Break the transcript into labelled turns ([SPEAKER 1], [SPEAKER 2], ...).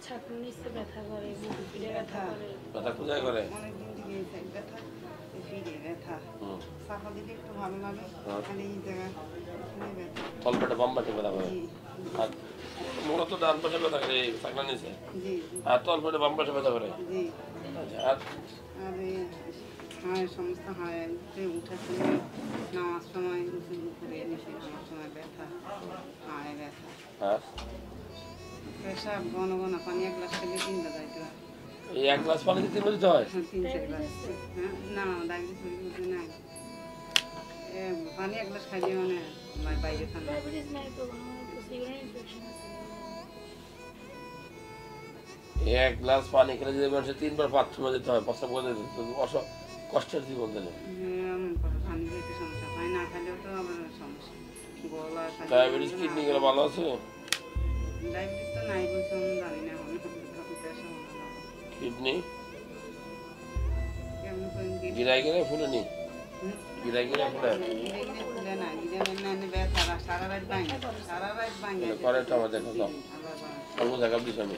[SPEAKER 1] ছাকনি নিচে ব্যথা করে, বুক ফিরে ব্যথা করে।
[SPEAKER 2] ব্যথা কোথায় করে?
[SPEAKER 3] অনেকদিন থেকে এই সাইড ব্যথা, এই ফিরে ব্যথা। চাপা দিলে একটু ভালো লাগে, খালি এই জায়গা এখানে ব্যথা।
[SPEAKER 2] তলপেটে বাম পাশে ব্যথা করে।
[SPEAKER 3] জি
[SPEAKER 2] আর মূলত ডান পাশে ব্যথা করে এই চাকলা নিচে।
[SPEAKER 3] জি
[SPEAKER 2] আর তলপেটে বাম পাশে ব্যথা করে।
[SPEAKER 3] জি।
[SPEAKER 2] আচ্ছা, আর
[SPEAKER 3] আর এই হাড়ের সমস্ত হাড়ে উঠার সময়, নামার সময় উঁচু করে নিচে নামার সময় ব্যথা, হাড়ে ব্যথা।
[SPEAKER 2] আর
[SPEAKER 3] পেশাব ঘন ঘন পানি এক গ্লাস খেলে 3টা যাইতে হয়।
[SPEAKER 2] এই এক গ্লাস পানিতে 3 দিতে হয়?
[SPEAKER 3] 3-4 গ্লাস। হ্যাঁ, না ডায়াবেটিস বলতে নাই। পানি এক গ্লাস খাইলে মানে বাইরে ঠান্ডা।
[SPEAKER 1] ডায়াবেটিস নাই তো, কোনো সিগারেট ইনফেকশন আছে।
[SPEAKER 2] এই এক গ্লাস পানি খেলে যদি মানুষের 3 বার বাথরুমে যেতে হয়, প্রস্রাব করে যেতে হয়, কষ্টের জীবন দিলে।
[SPEAKER 3] পানি খেতে সমস্যা, পানি না খাইলেও তো আমার সমস্যা। গলা
[SPEAKER 2] ডায়াবেটিস কিডনি গুলো ভালো আছে?
[SPEAKER 3] ডায়াবেটিস তো নাই বলছে, আমি জানি না।
[SPEAKER 2] কিডনি
[SPEAKER 3] কেমন করে
[SPEAKER 2] গিরাই গিরাই ফুলেনি? গিরাই গিরাই ফুলে?
[SPEAKER 3] খুলে না, গিরে ব্যথা, সারা রাত ভাঙে, সারা রাত ভাঙে।
[SPEAKER 2] করে তো আমাদের কথা।
[SPEAKER 3] আবার
[SPEAKER 2] অল্প জায়গা দিস আমি।